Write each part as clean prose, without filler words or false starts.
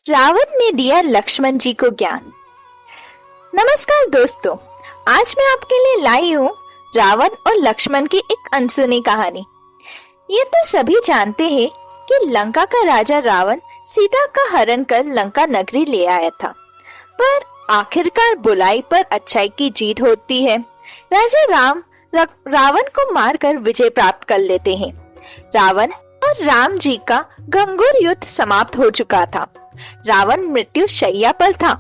रावण ने दिया लक्ष्मण जी को ज्ञान। नमस्कार दोस्तों, आज मैं आपके लिए लाई हूँ रावण और लक्ष्मण की एक अनसुनी कहानी। ये तो सभी जानते हैं कि लंका का राजा रावण सीता का हरण कर लंका नगरी ले आया था, पर आखिरकार बुराई पर अच्छाई की जीत होती है। राजा रावण को मारकर विजय प्राप्त कर लेते हैं। रावण और राम जी का घंघोर युद्ध समाप्त हो चुका था। रावण मृत्यु शैया पर था।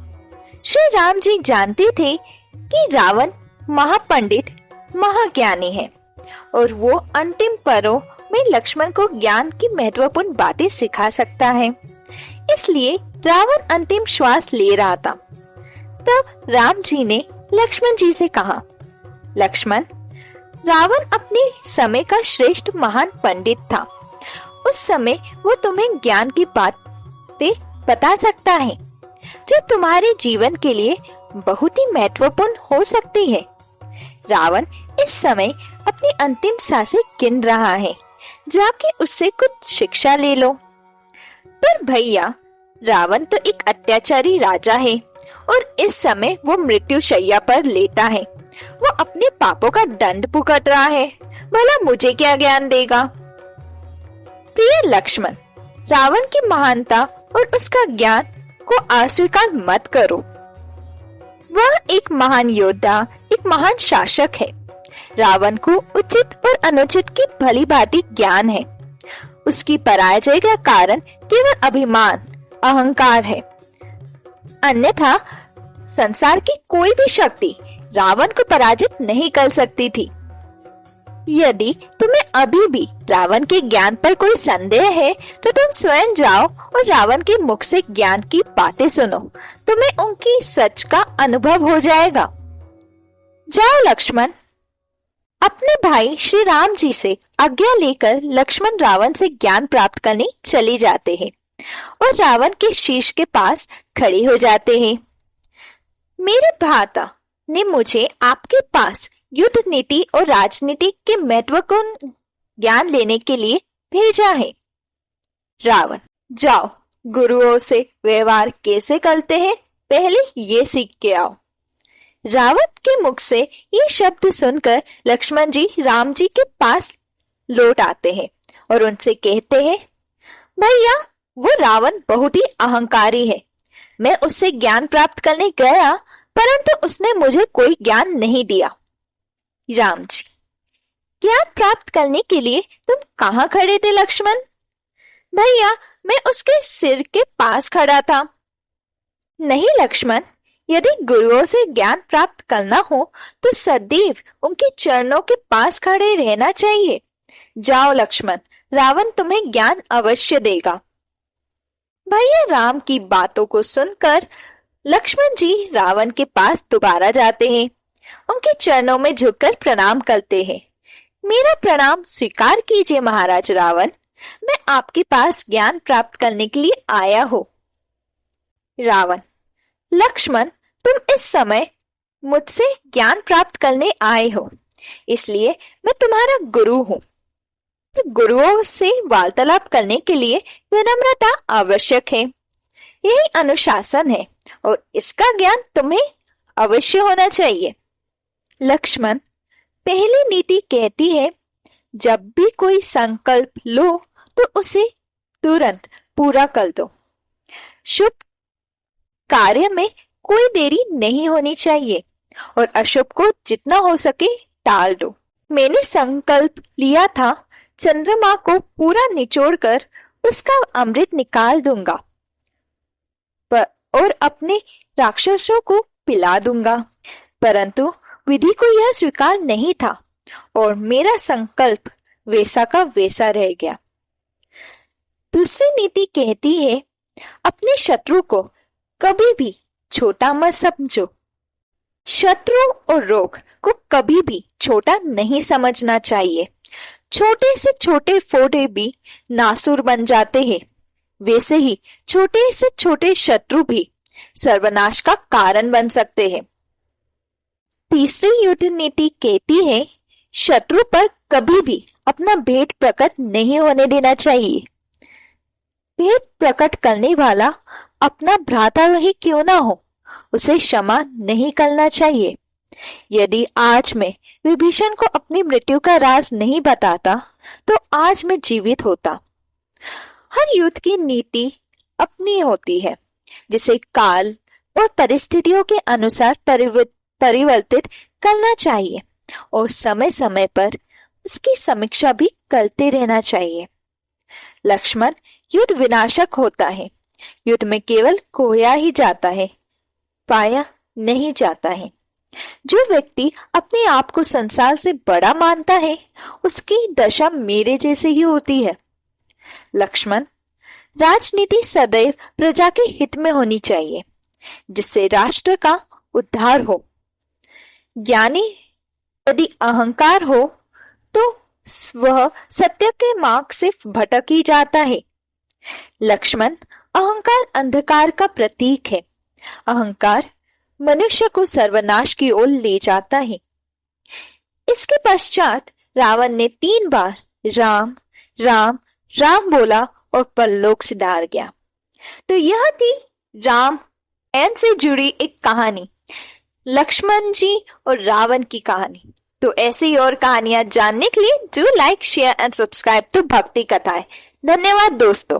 श्री राम जी जानते थे कि रावण महापंडित महाज्ञानी है और वो अंतिम पलों में लक्ष्मण को ज्ञान की महत्वपूर्ण बातें सिखा सकता है। इसलिए रावण अंतिम श्वास ले रहा था। तब राम जी ने लक्ष्मण जी से कहा, लक्ष्मण, रावण अपने समय का श्रेष्ठ महान पंडित था। उस समय वो तुम्हें ज्ञान की बातें बता सकता है जो तुम्हारे जीवन के लिए बहुत ही महत्वपूर्ण हो सकती है। रावण इस समय अपनी अंतिम सांसें गिन रहा है, जाके उससे कुछ शिक्षा ले लो। पर भैया, रावण तो एक अत्याचारी राजा है और इस समय वो मृत्यु शैया पर लेटा है। वो अपने पापों का दंड भुगत रहा है, भला मुझे क्या ज्ञान देगा। प्रिय लक्ष्मण, रावण की महानता और उसका ज्ञान को अस्वीकार मत करो। वह एक महान योद्धा, एक महान शासक है। रावण को उचित और अनुचित की भली भांति ज्ञान है। उसकी पराजय का कारण केवल अभिमान, अहंकार है। अन्यथा संसार की कोई भी शक्ति रावण को पराजित नहीं कर सकती थी। यदि तुम्हें अभी भी रावण के ज्ञान पर कोई संदेह है तो तुम स्वयं जाओ और रावण के मुख से ज्ञान की बातें सुनो। तुम्हें उनकी सच का अनुभव हो जाएगा। जाओ लक्ष्मण। अपने भाई श्री राम जी से आज्ञा लेकर लक्ष्मण रावण से ज्ञान प्राप्त करने चले जाते हैं और रावण के शीश के पास खड़े हो जाते हैं। मेरे भ्राता ने मुझे आपके पास युद्ध नीति और राजनीति के महत्वपूर्ण ज्ञान लेने के लिए भेजा है। रावण, जाओ, गुरुओं से व्यवहार कैसे करते हैं पहले ये सीख के आओ। रावण के मुख से ये शब्द सुनकर लक्ष्मण जी राम जी के पास लौट आते हैं और उनसे कहते हैं, भैया, वो रावण बहुत ही अहंकारी है। मैं उससे ज्ञान प्राप्त करने गया, परंतु उसने मुझे कोई ज्ञान नहीं दिया। राम जी, ज्ञान प्राप्त करने के लिए तुम कहाँ खड़े थे लक्ष्मण? भैया, मैं उसके सिर के पास खड़ा था। नहीं लक्ष्मण, यदि गुरुओं से ज्ञान प्राप्त करना हो तो सदैव उनके चरणों के पास खड़े रहना चाहिए। जाओ लक्ष्मण, रावण तुम्हें ज्ञान अवश्य देगा। भैया राम की बातों को सुनकर लक्ष्मण जी रावण के पास दोबारा जाते हैं। उनके चरणों में झुककर प्रणाम करते हैं। मेरा प्रणाम स्वीकार कीजिए महाराज रावण। मैं आपके पास ज्ञान प्राप्त करने के लिए आया हूँ। रावण, लक्ष्मण, तुम इस समय मुझसे ज्ञान प्राप्त करने आए हो, इसलिए मैं तुम्हारा गुरु हूँ। गुरुओं से वार्तालाप करने के लिए विनम्रता आवश्यक है। यही अनुशासन है और इसका ज्ञान तुम्हें अवश्य होना चाहिए। लक्ष्मण, पहली नीति कहती है, जब भी कोई संकल्प लो तो उसे तुरंत पूरा कर दो। शुभ कार्य में कोई देरी नहीं होनी चाहिए और अशुभ को जितना हो सके टाल दो। मैंने संकल्प लिया था, चंद्रमा को पूरा निचोड़कर उसका अमृत निकाल दूंगा और अपने राक्षसों को पिला दूंगा, परंतु विधि को यह स्वीकार नहीं था और मेरा संकल्प वैसा का वैसा रह गया। दूसरी नीति कहती है, अपने शत्रु को कभी भी छोटा मत समझो। शत्रु और रोग को कभी भी छोटा नहीं समझना चाहिए। छोटे से छोटे फोड़े भी नासुर बन जाते हैं, वैसे ही छोटे से छोटे शत्रु भी सर्वनाश का कारण बन सकते हैं। तीसरी युद्ध नीति कहती है, शत्रु पर कभी भी अपना भेद प्रकट नहीं होने देना चाहिए। भेद प्रकट करने वाला अपना भ्राता ही क्यों ना हो, उसे क्षमा नहीं करना चाहिए। यदि आज मैं विभीषण को अपनी मृत्यु का राज नहीं बताता तो आज मैं जीवित होता। हर युद्ध की नीति अपनी होती है, जिसे काल और परिस्थितियों के अनुसार परिवर्तित करना चाहिए और समय समय पर उसकी समीक्षा भी करते रहना चाहिए। लक्ष्मण, युद्ध विनाशक होता है। युद्ध में केवल खोया ही जाता है, पाया नहीं जाता है। जो व्यक्ति अपने आप को संसार से बड़ा मानता है, उसकी दशा मेरे जैसे ही होती है। लक्ष्मण, राजनीति सदैव प्रजा के हित में होनी चाहिए, जिससे राष्ट्र का उद्धार हो। ज्ञानी यदि अहंकार हो तो वह सत्य के मार्ग से भटक ही जाता है। लक्ष्मण, अहंकार अंधकार का प्रतीक है। अहंकार मनुष्य को सर्वनाश की ओर ले जाता है। इसके पश्चात रावण ने 3 बार राम राम राम बोला और परलोक सिधार गया। तो यह थी रामायण से जुड़ी एक कहानी, लक्ष्मण जी और रावण की कहानी। तो ऐसे ही और कहानियां जानने के लिए do like, share and subscribe to भक्ति कथाएं। धन्यवाद दोस्तों।